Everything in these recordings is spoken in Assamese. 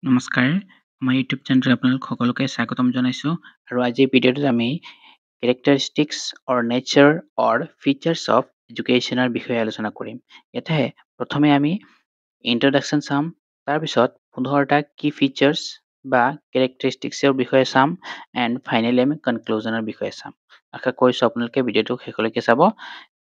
নমস্কাৰ, মই ইউটিউব চেনেলত আপোনালোক সকলোকে স্বাগতম জনাইছোঁ আৰু আজিৰ ভিডিঅ'টোত আমি characteristics or nature or features of এডুকেশ্যনৰ বিষয়ে আলোচনা কৰিম। ইয়াতে প্ৰথমে আমি ইন্ট্ৰডাকশ্যন চাম, তাৰপিছত 15টা কি ফিচাৰ্ছ বা কেৰেক্টাৰিষ্টিক্সৰ বিষয়ে চাম এণ্ড ফাইনেলি আমি কনক্লুজনৰ বিষয়ে চাম। আশা কৰিছোঁ আপোনালোকে ভিডিঅ'টো শেষলৈকে চাব।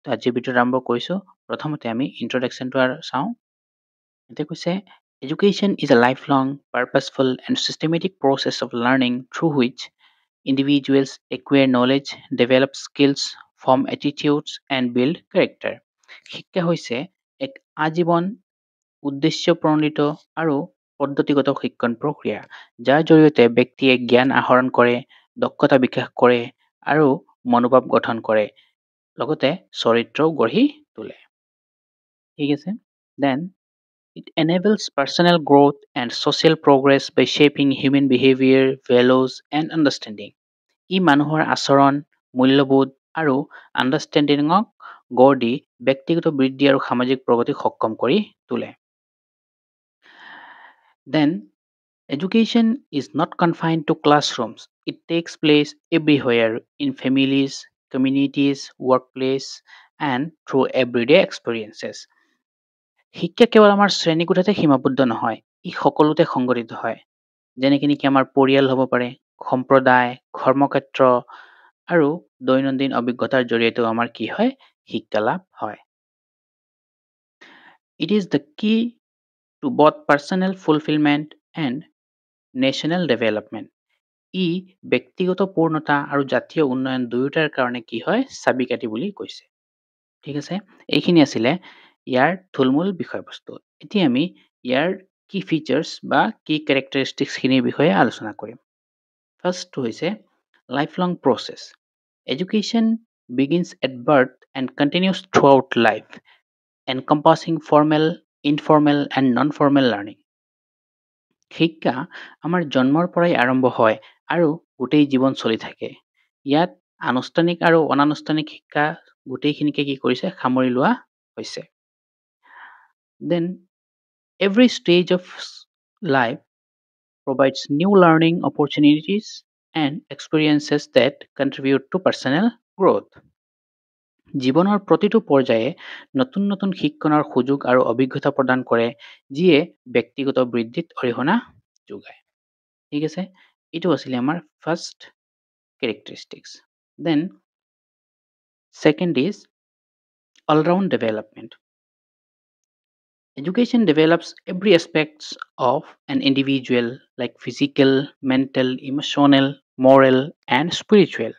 তো আজিৰ ভিডিঅ'টো আৰম্ভ কৰিছোঁ। প্ৰথমতে আমি ইন্ট্ৰডাকশ্যনটো চাওঁ। এতিয়া কৈছে education is a lifelong, purposeful, and systematic process of learning through which individuals acquire knowledge, develop skills, form attitudes, and build character. শিক্ষা হৈছে এক আজীৱন উদ্দেশ্য প্ৰণীত আৰু পদ্ধতিগত শিক্ষণ প্ৰক্ৰিয়া, যাৰ জৰিয়তে ব্যক্তিয়ে জ্ঞান আহৰণ কৰে, দক্ষতা বিকাশ কৰে আৰু মনোভাৱ গঠন কৰে, লগতে চৰিত্ৰও গঢ়ি তোলে। ঠিক আছে? Then it enables personal growth and social progress by shaping human behavior, values, and understanding. ই মানুহৰ আচৰণ, মূল্যবোধ আৰু আণ্ডাৰষ্টেণ্ডিঙক গঢ় দি ব্যক্তিগত বৃদ্ধি আৰু সামাজিক প্ৰগতিক সক্ষম কৰি তোলে। Then, education is not confined to classrooms. It takes place everywhere in families, communities, workplace, and through everyday experiences. শিক্ষা কেৱল আমাৰ শ্ৰেণীকোঠাতে সীমাবদ্ধ নহয়, ই সকলোতে সংঘটিত হয়। যেনেকৈ নেকি আমাৰ পৰিয়াল হ'ব পাৰে, সম্প্ৰদায়, কৰ্মক্ষেত্ৰ আৰু দৈনন্দিন অভিজ্ঞতাৰ জৰিয়তেও আমাৰ কি হয়, শিক্ষা লাভ হয়। It is the key to both personal fulfillment and national development. ই ব্যক্তিগত পূৰ্ণতা আৰু জাতীয় উন্নয়ন দুয়োটাৰ কাৰণে কি হয়, চাবিকাঠি বুলি কৈছে। ঠিক আছে, এইখিনি আছিলে ইয়াৰ থুলমূল বিষয়বস্তু। এতিয়া আমি ইয়াৰ কি ফিচাৰ্ছ বা কি কেৰেক্টাৰিষ্টিক্সখিনিৰ বিষয়ে আলোচনা কৰিম। ফাৰ্ষ্টটো হৈছে lifelong process. Education begins at birth and continues throughout life, encompassing formal, informal, and non-formal learning. শিক্ষা আমাৰ জন্মৰ পৰাই আৰম্ভ হয় আৰু গোটেই জীৱন চলি থাকে। ইয়াত আনুষ্ঠানিক আৰু অনানুষ্ঠানিক শিক্ষা গোটেইখিনিকে কি কৰিছে, সামৰি লোৱা হৈছে। Then, every stage of life provides new learning opportunities and experiences that contribute to personal growth. জীৱনৰ প্ৰতিটো পৰ্যায়ে নতুন নতুন শিক্ষণৰ সুযোগ আৰু অভিজ্ঞতা প্ৰদান কৰে, যিয়ে ব্যক্তিগত বৃদ্ধিত অৰিহণা যোগায়। ঠিক আছে, এইটো আছিলে আমাৰ first characteristics. Then, second is all-round development. Education develops every aspects of an individual like physical, mental, emotional, moral, and spiritual.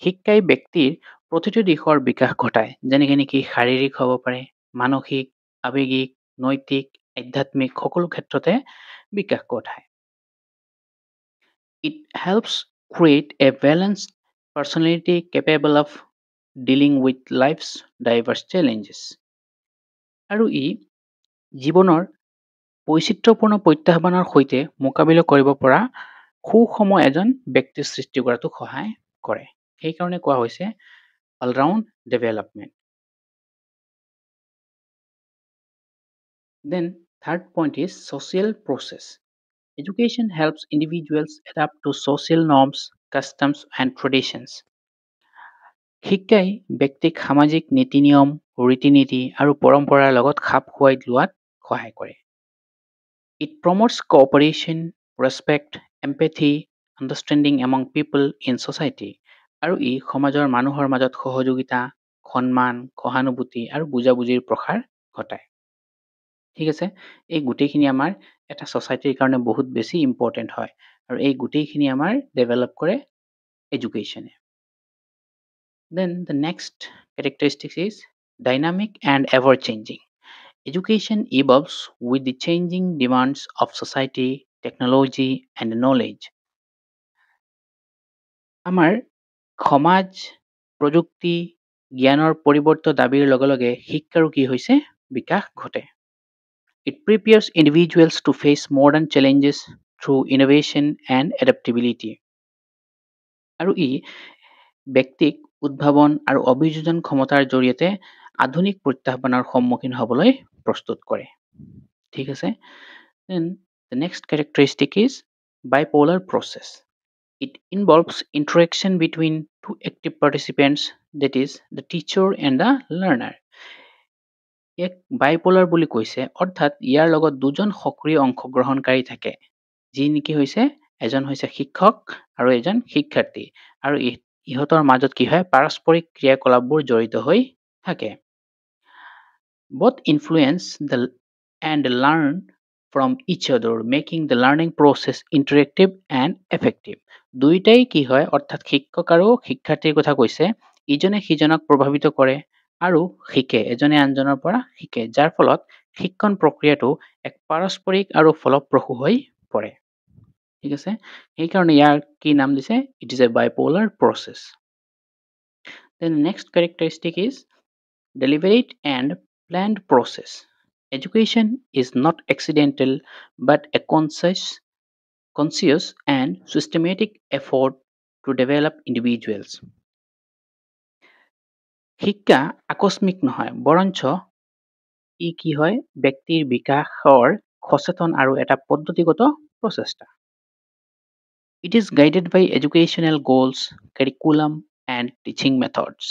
শিক্ষাই ব্যক্তিৰ প্ৰতিটো দিশৰ বিকাশ ঘটায়, যেনেকৈ নেকি শাৰীৰিক হ'ব পাৰে, মানসিক, আৱেগিক, নৈতিক, আধ্যাত্মিক সকলো ক্ষেত্ৰতে বিকাশ ঘটায়। It helps create a balanced personality capable of dealing with life's diverse challenges. আৰু ই জীৱনৰ বৈচিত্ৰ্যপূৰ্ণ প্ৰত্যাহ্বানৰ সৈতে মোকাবিলা কৰিব পৰা সুষম এজন ব্যক্তিৰ সৃষ্টি কৰাটো সহায় কৰে। সেইকাৰণে কোৱা হৈছে all-round development. Then, third point is social process. Education helps individuals adapt to social norms, customs, and traditions. শিক্ষাই ব্যক্তিক সামাজিক নীতি নিয়ম, ৰীতি-নীতি আৰু পৰম্পৰাৰ লগত খাপ খুৱাই লোৱাত সহায় কৰে। It promotes cooperation, respect, empathy, understanding among people in society. আৰু ই সমাজৰ মানুহৰ মাজত সহযোগিতা, সন্মান, সহানুভূতি আৰু বুজাবুজিৰ প্ৰসাৰ ঘটায়। ঠিক আছে, এই গোটেইখিনি আমাৰ এটা ছ'চাইটিৰ কাৰণে বহুত বেছি ইম্পৰ্টেণ্ট হয় আৰু এই গোটেইখিনি আমাৰ ডেভেলপ কৰে এডুকেশ্যনে। Then the next characteristic is dynamic and ever-changing. Education evolves with the changing demands of society, technology, and knowledge. আমাৰ সমাজ, প্ৰযুক্তি, জ্ঞানৰ পৰিৱৰ্তিত দাবীৰ লগে লগে শিক্ষাৰো কি হৈছে, বিকাশ ঘটে। It prepares individuals to face modern challenges through innovation and adaptability. আৰু ই ব্যক্তিক উদ্ভাৱন আৰু অভিযোজন ক্ষমতাৰ জৰিয়তে আধুনিক প্ৰত্যাহ্বানৰ সন্মুখীন হ'বলৈ প্ৰস্তুত কৰে। ঠিক আছে, Then The next characteristic is bipolar process. It involves interaction between two active participants, that is, the teacher and the learner. ইয়াক bipolar বুলি কৈছে, অৰ্থাৎ ইয়াৰ লগত দুজন সক্ৰিয় অংশগ্ৰহণকাৰী থাকে, যি নেকি হৈছে এজন হৈছে শিক্ষক আৰু এজন শিক্ষাৰ্থী, আৰু ইহঁতৰ মাজত কি হয় পাৰস্পৰিক ক্ৰিয়াকলাপবোৰ জড়িত হৈ থাকে। Both influence and learn from each other, making the learning process interactive and effective. দুইটাই কি হয় অৰ্থাৎ শিক্ষক আৰু শিক্ষাৰ্থীৰ কথা কৈছে, ইজনে সিজনক প্ৰভাৱিত কৰে আৰু শিকে, এজনে আনজনৰ পৰা শিকে, যাৰ ফলত শিক্ষণ প্ৰক্ৰিয়াটো এক পাৰস্পৰিক আৰু ফলপ্ৰসূ হৈ পৰে। ঠিক আছে, সেইকাৰণে ইয়াৰ কি নাম দিছে, it is a bipolar process. Then the next characteristic is deliberate and planned process. Education is not accidental but a conscious and systematic effort to develop individuals. শিক্ষা আকস্মিক নহয়, বৰঞ্চ ই কি হয় ব্যক্তিৰ বিকাশৰ সচেতন আৰু এটা পদ্ধতিগত প্ৰচেষ্টা। It is guided by educational goals, curriculum and teaching methods.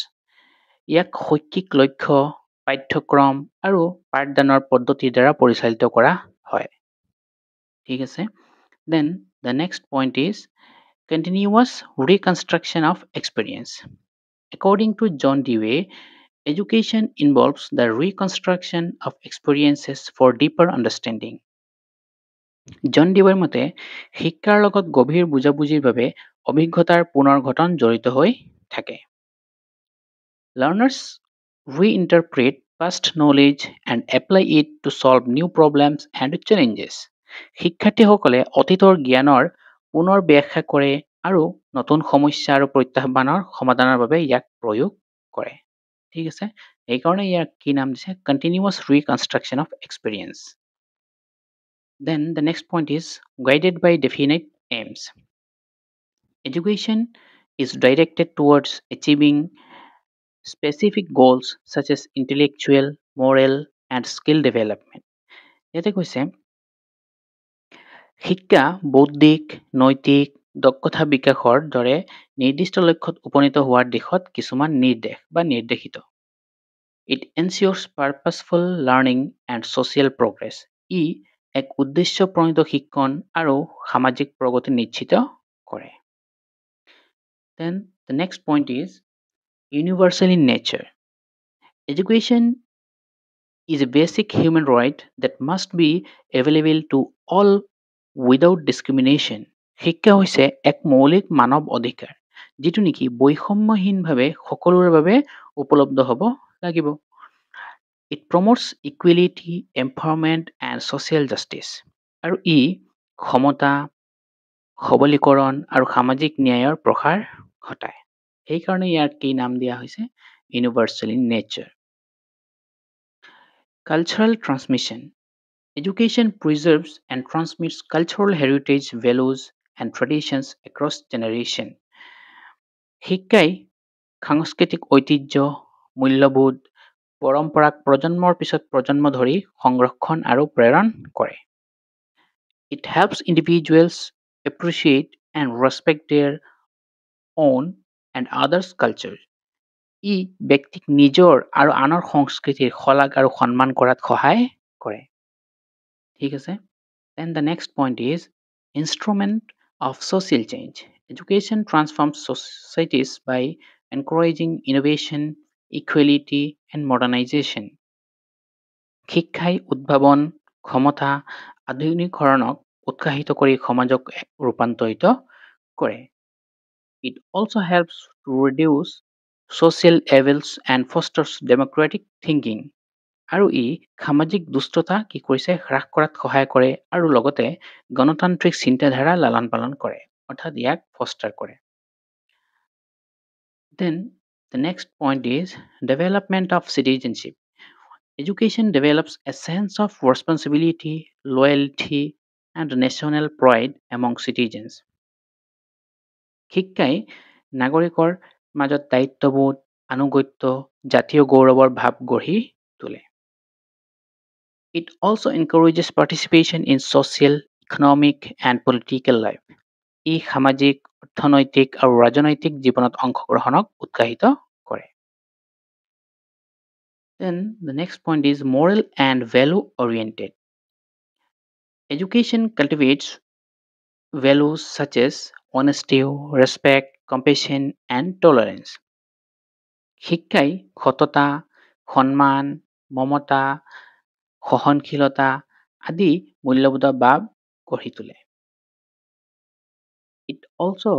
ইয়াক শৈক্ষিক লক্ষ্য, পাঠ্যক্ৰম আৰু পাঠদানৰ পদ্ধতিৰ দ্বাৰা পৰিচালিত কৰা হয়। ঠিক আছে, then the next point is continuous reconstruction of experience. According to John Dewey, education involves the reconstruction of experiences for deeper understanding. জন ডিৱেৰ মতে শিক্ষাৰ লগত গভীৰ বুজাবুজিৰ বাবে অভিজ্ঞতাৰ পুনৰ্গঠন জড়িত হৈ থাকে। Learners reinterpret past knowledge and apply it to solve new problems and challenges. শিক্ষাৰ্থীসকলে অতীতৰ জ্ঞানৰ পুনৰ ব্যাখ্যা কৰে আৰু নতুন সমস্যা আৰু প্ৰত্যাহ্বানৰ সমাধানৰ বাবে ইয়াক প্ৰয়োগ কৰে। ঠিক আছে, এইকাৰণে ইয়াক কি নাম দিছে, continuous reconstruction of experience. Then the next point is guided by definite aims. Education is directed towards achieving specific goals such as intellectual, moral and skill development. ইয়াতে কৈছে শিক্ষা বৌদ্ধিক, নৈতিক দক্ষতা বিকাশৰ দৰে নিৰ্দিষ্ট লক্ষ্যত উপনীত হোৱাৰ দিশত কিছুমান নিৰ্দেশ বা নিৰ্দেশিত। It ensures purposeful learning and social progress. ই এক উদ্দেশ্যপ্ৰণীত শিক্ষণ আৰু সামাজিক প্ৰগতি নিশ্চিত কৰে। Then the next point is universal in nature. Education is a basic human right that must be available to all without discrimination. শিক্ষা হৈছে এক মৌলিক মানৱ অধিকাৰ, যিটো নেকি বৈষম্যহীনভাৱে সকলোৰে বাবে উপলব্ধ হ'ব লাগিব। It promotes equality, empowerment and social justice. আৰু ই ক্ষমতা, সবলীকৰণ আৰু সামাজিক ন্যায়ৰ প্ৰসাৰ ঘটায়। সেইকাৰণে ইয়াৰ কি নাম দিয়া হৈছে, universal in nature. Cultural transmission. Education preserves and transmits cultural heritage, values and traditions across generation. শিক্ষাই সাংস্কৃতিক ঐতিহ্য, মূল্যবোধ, পৰম্পৰাক প্ৰজন্মৰ পিছত প্ৰজন্ম ধৰি সংৰক্ষণ আৰু প্ৰেৰণ কৰে। It helps individuals appreciate and respect their own and others' culture. ই ব্যক্তিক নিজৰ আৰু আনৰ সংস্কৃতিৰ শলাগ আৰু সন্মান কৰাত সহায় কৰে। ঠিক আছে, then the next point is instrument of social change. Education transforms societies by encouraging innovation, equality and modernization. শিক্ষাই উদ্ভাৱন, ক্ষমতা, আধুনিকীকৰণক উৎসাহিত কৰি সমাজক ৰূপান্তৰিত কৰে। It also helps to reduce social evils and fosters democratic thinking. আৰু ই সামাজিক দুষ্টতা কি কৰিছে, হ্ৰাস কৰাত সহায় কৰে আৰু লগতে গণতান্ত্ৰিক চিন্তাধাৰা লালন পালন কৰে, অৰ্থাৎ ইয়াক ফষ্টাৰ কৰে। Then the next point is development of citizenship. Education develops a sense of responsibility, loyalty and national pride among citizens. শিক্ষাই নাগৰিকৰ মাজত দায়িত্ববোধ, আনুগত্য, জাতীয় গৌৰৱৰ ভাৱ গঢ়ি তোলে। It also encourages participation in social, economic and political life. ই সামাজিক, অৰ্থনৈতিক আৰু ৰাজনৈতিক জীৱনত অংশগ্ৰহণক উৎসাহিত কৰে। Then the next point is moral and value oriented. Education cultivates values such as honesty, respect, compassion, and tolerance. শিক্ষাই সততা, সন্মান, মমতা, সহনশীলতা আদি মূল্যবোধ ভাৱ গঢ়ি তোলে। It also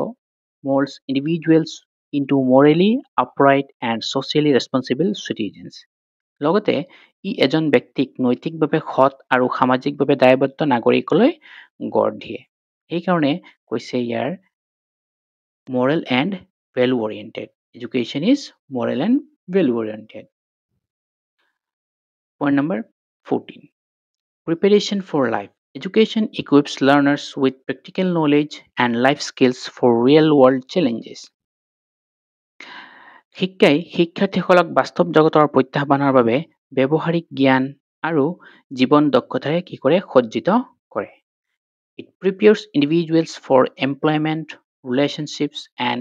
molds individuals into morally upright and socially responsible citizens. লগতে ই এজন ব্যক্তিক নৈতিকভাৱে সৎ আৰু সামাজিকভাৱে দায়বদ্ধ নাগৰিকলৈ গঢ় দিয়ে। সেইকাৰণে কৈছে ইয়াৰ moral and value oriented. Education is moral and value oriented. Point number 14. Preparation for life. Education equips learners with practical knowledge and life skills for real world challenges. শিক্ষাই শিক্ষাৰ্থীসকলক বাস্তৱ জগতৰ প্ৰত্যাহ্বানৰ বাবে ব্যৱহাৰিক জ্ঞান আৰু জীৱন দক্ষতাৰে কি কৰে সজ্জিত কৰে। It prepares individuals for employment, relationships and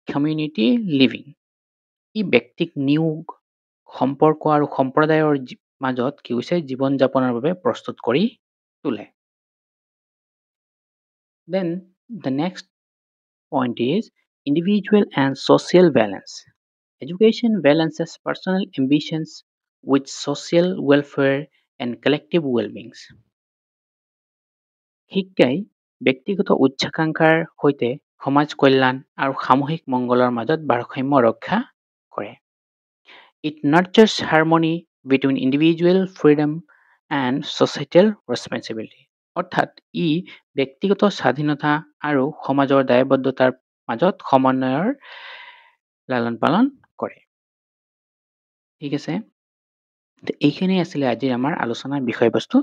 community living. ই ব্যক্তিক নিয়োগ, সম্পৰ্ক আৰু সম্প্ৰদায়ৰ মাজত কি হৈছে জীৱন যাপনৰ বাবে প্ৰস্তুত কৰি তোলে। Then the next point is individual and social balance. Education balances personal ambitions with social welfare and collective well-being. শিক্ষাই ব্যক্তিগত উচ্চাকাংক্ষাৰ সৈতে সমাজ কল্যাণ আৰু সামূহিক মংগলৰ মাজত ভাৰসাম্য ৰক্ষা কৰে। It nurtures harmony between individual freedom and societal responsibility. অৰ্থাৎ ই ব্যক্তিগত স্বাধীনতা আৰু সমাজৰ দায়বদ্ধতাৰ মাজত সমন্বয়ৰ লালন পালন কৰে। ঠিক আছে, এইখিনি আছিলে আজিৰ আমাৰ আলোচনাৰ বিষয়বস্তু।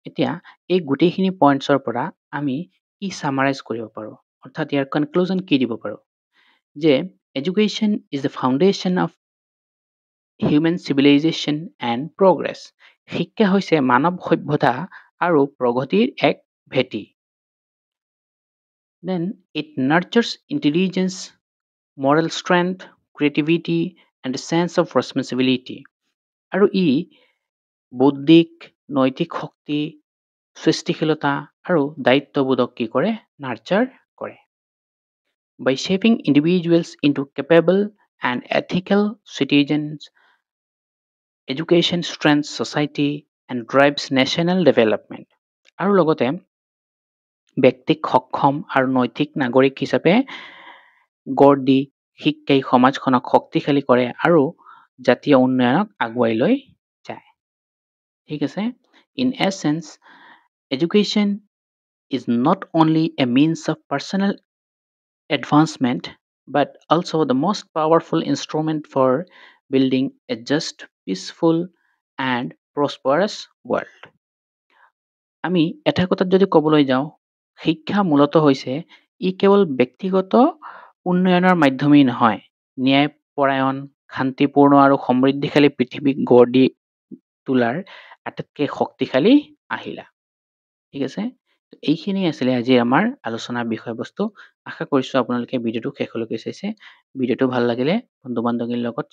এতিয়া এই গোটেইখিনি পইণ্টছৰ পৰা আমি কি সামাৰাইজ কৰিব পাৰোঁ, অৰ্থাৎ ইয়াৰ কনক্লুজন কি দিব পাৰোঁ যে education is the foundation of human civilisation and progress. শিক্ষা হৈছে মানৱ সভ্যতা আৰু প্ৰগতিৰ এক ভেটি। Then it nurtures intelligence, moral strength, creativity and a sense of responsibility. আৰু ই বৌদ্ধিক, নৈতিক শক্তি, সৃষ্টিশীলতা আৰু দায়িত্ববোধক কি কৰে নাৰ্চাৰ কৰে। By shaping individuals into capable and ethical citizens, education strengthens society and drives national development. আৰু লগতে ব্যক্তিক সক্ষম আৰু নৈতিক নাগৰিক হিচাপে গঢ় দি শিক্ষাই সমাজখনক শক্তিশালী কৰে আৰু জাতীয় উন্নয়নক আগুৱাই লৈ যায়। ঠিক আছে, in essence, education is not only a means of personal advancement but also the most powerful instrument for building a just, peaceful and prosperous world. আমি এটা কথাত যদি ক'বলৈ যাওঁ, শিক্ষা মূলত হৈছে ই কেৱল ব্যক্তিগত উন্নয়নৰ মাধ্যমেই নহয়, ন্যায়পৰায়ণ, শান্তিপূৰ্ণ আৰু সমৃদ্ধিশালী পৃথিৱীক গঢ় দি তোলাৰ আটাইতকৈ শক্তিশালী আহিলা। ঠিক আছে, এইখিনি আছিলে আজি আমাৰ আলোচনাৰ বিষয়বস্তু। আশা কৰিছোঁ আপোনালোকে ভিডিঅ'টো শেষলৈকে চাইছে। ভিডিঅ'টো ভাল লাগিলে বন্ধু বান্ধৱীৰ লগত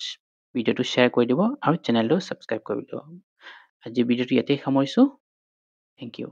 ভিডিঅ'টো শ্বেয়াৰ কৰি দিব আৰু চেনেলটো ছাবস্ক্ৰাইব কৰি দিব। আজি ভিডিঅ'টো ইয়াতেই সামৰিছোঁ। Thank U.